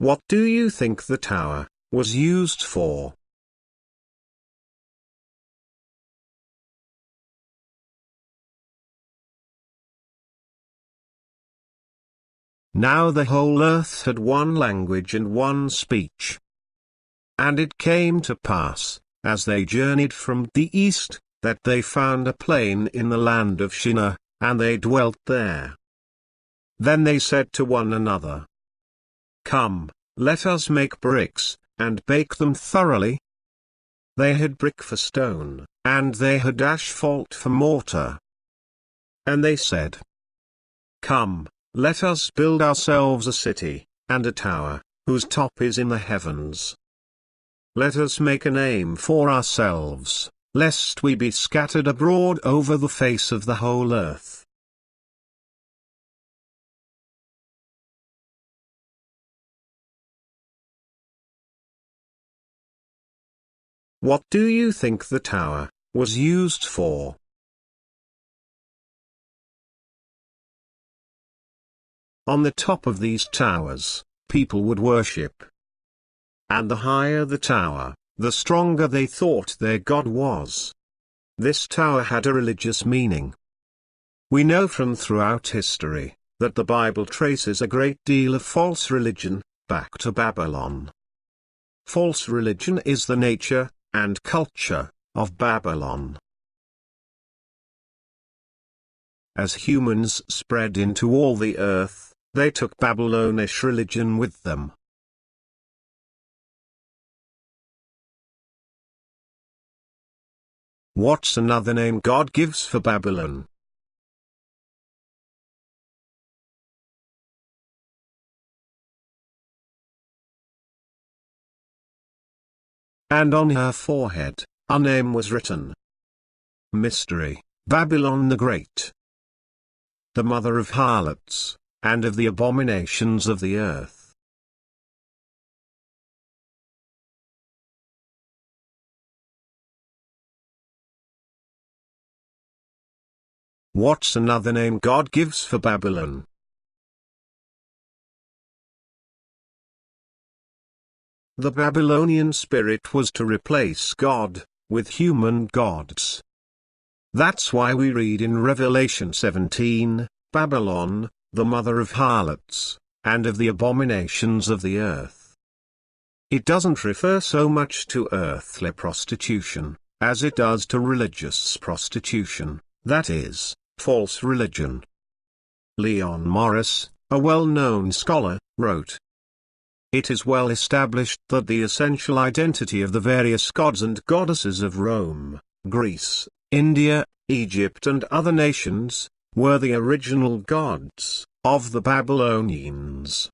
What do you think the tower was used for? Now the whole earth had one language and one speech. And it came to pass, as they journeyed from the east, that they found a plain in the land of Shinar, and they dwelt there. Then they said to one another, "Come, let us make bricks, and bake them thoroughly." They had brick for stone, and they had asphalt for mortar. And they said, "Come, let us build ourselves a city, and a tower, whose top is in the heavens. Let us make a name for ourselves, lest we be scattered abroad over the face of the whole earth." What do you think the tower was used for? On the top of these towers, people would worship. And the higher the tower, the stronger they thought their God was. This tower had a religious meaning. We know from throughout history that the Bible traces a great deal of false religion back to Babylon. False religion is the nature and culture of Babylon. As humans spread into all the earth, they took Babylonish religion with them. What's another name God gives for Babylon? And on her forehead, a name was written. Mystery, Babylon the Great, the mother of harlots, and of the abominations of the earth. What's another name God gives for Babylon? The Babylonian spirit was to replace God with human gods. That's why we read in Revelation 17, Babylon, the mother of harlots, and of the abominations of the earth. It doesn't refer so much to earthly prostitution, as it does to religious prostitution, that is, false religion. Leon Morris, a well-known scholar, wrote, "It is well established that the essential identity of the various gods and goddesses of Rome, Greece, India, Egypt and other nations, were the original gods of the Babylonians.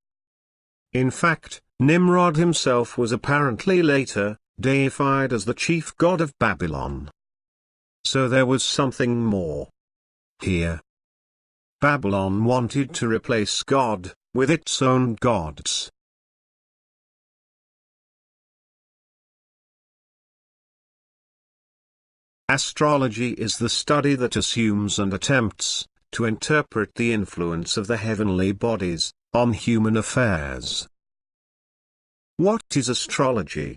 In fact, Nimrod himself was apparently later deified as the chief god of Babylon. So there was something more here. Babylon wanted to replace God with its own gods. Astrology is the study that assumes and attempts to interpret the influence of the heavenly bodies on human affairs. What is astrology?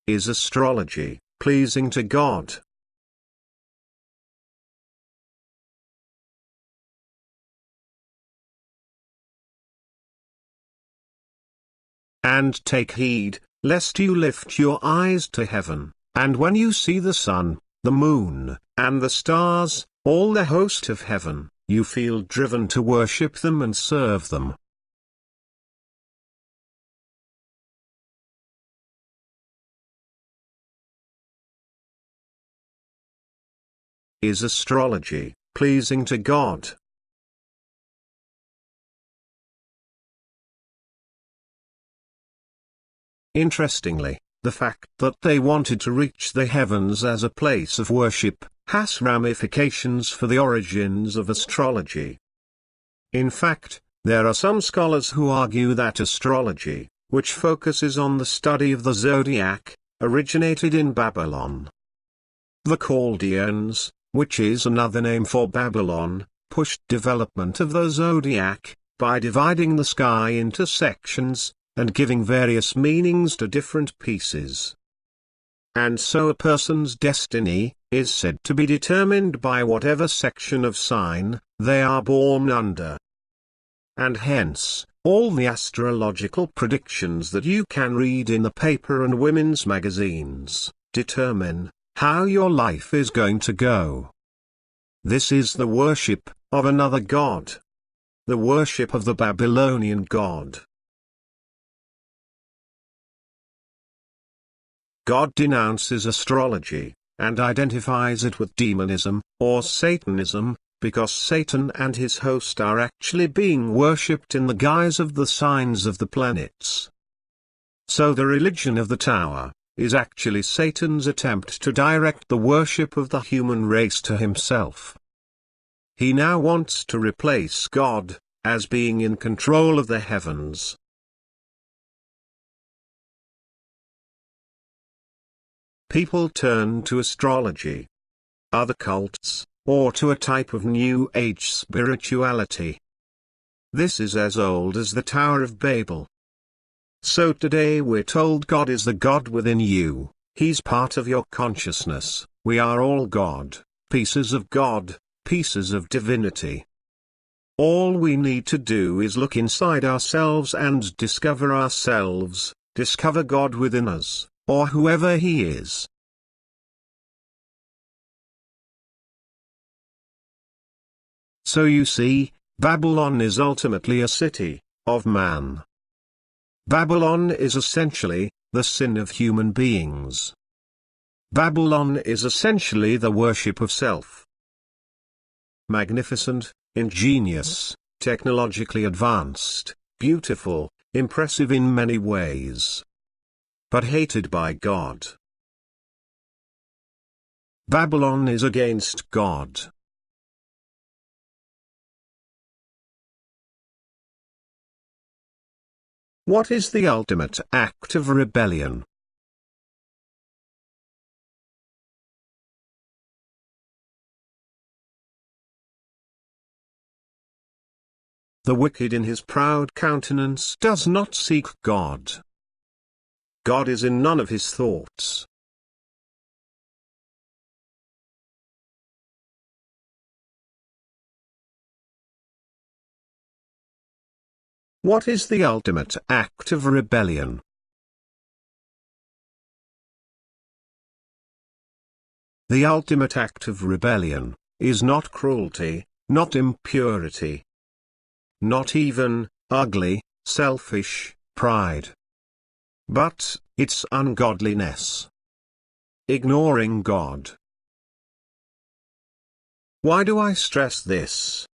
Is astrology pleasing to God? And take heed, lest you lift your eyes to heaven, and when you see the sun, the moon, and the stars, all the host of heaven, you feel driven to worship them and serve them. Is astrology pleasing to God? Interestingly, the fact that they wanted to reach the heavens as a place of worship has ramifications for the origins of astrology. In fact, there are some scholars who argue that astrology, which focuses on the study of the zodiac, originated in Babylon. The Chaldeans, which is another name for Babylon, pushed development of the zodiac by dividing the sky into sections and giving various meanings to different pieces. And so a person's destiny is said to be determined by whatever section of sign they are born under. And hence, all the astrological predictions that you can read in the paper and women's magazines determine how your life is going to go. This is the worship of another god. The worship of the Babylonian god. God denounces astrology, and identifies it with demonism, or Satanism, because Satan and his host are actually being worshipped in the guise of the signs of the planets. So the religion of the Tower is actually Satan's attempt to direct the worship of the human race to himself. He now wants to replace God as being in control of the heavens. People turn to astrology, other cults, or to a type of New Age spirituality. This is as old as the Tower of Babel. So today we're told God is the God within you, He's part of your consciousness, we are all God, pieces of God, pieces of divinity. All we need to do is look inside ourselves and discover ourselves, discover God within us, or whoever He is. So you see, Babylon is ultimately a city of man. Babylon is essentially the sin of human beings. Babylon is essentially the worship of self. Magnificent, ingenious, technologically advanced, beautiful, impressive in many ways, but hated by God. Babylon is against God. What is the ultimate act of rebellion? The wicked in his proud countenance does not seek God. God is in none of his thoughts. What is the ultimate act of rebellion? The ultimate act of rebellion is not cruelty, not impurity, not even ugly, selfish pride, but it's ungodliness. Ignoring God. Why do I stress this?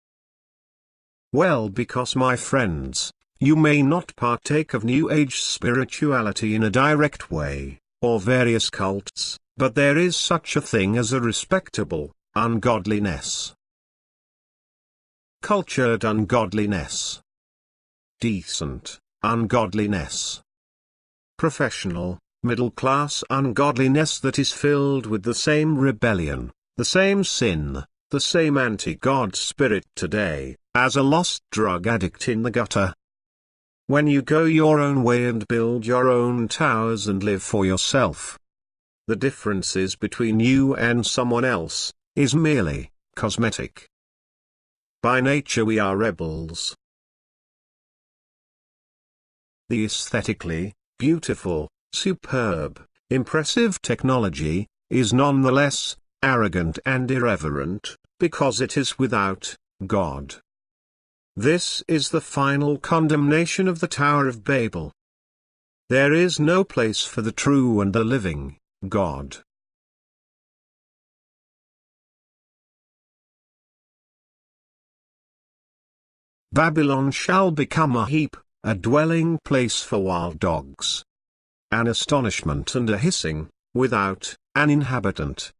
Well, because my friends, you may not partake of New Age spirituality in a direct way, or various cults, but there is such a thing as a respectable ungodliness. Cultured ungodliness. Decent ungodliness. Professional, middle-class ungodliness that is filled with the same rebellion, the same sin, the same anti-God spirit today, as a lost drug addict in the gutter. When you go your own way and build your own towers and live for yourself, the differences between you and someone else is merely cosmetic. By nature we are rebels. The aesthetically beautiful, superb, impressive technology is nonetheless arrogant and irreverent, because it is without God. This is the final condemnation of the Tower of Babel. There is no place for the true and the living God. Babylon shall become a heap, a dwelling place for wild dogs. an astonishment and a hissing, without, an inhabitant.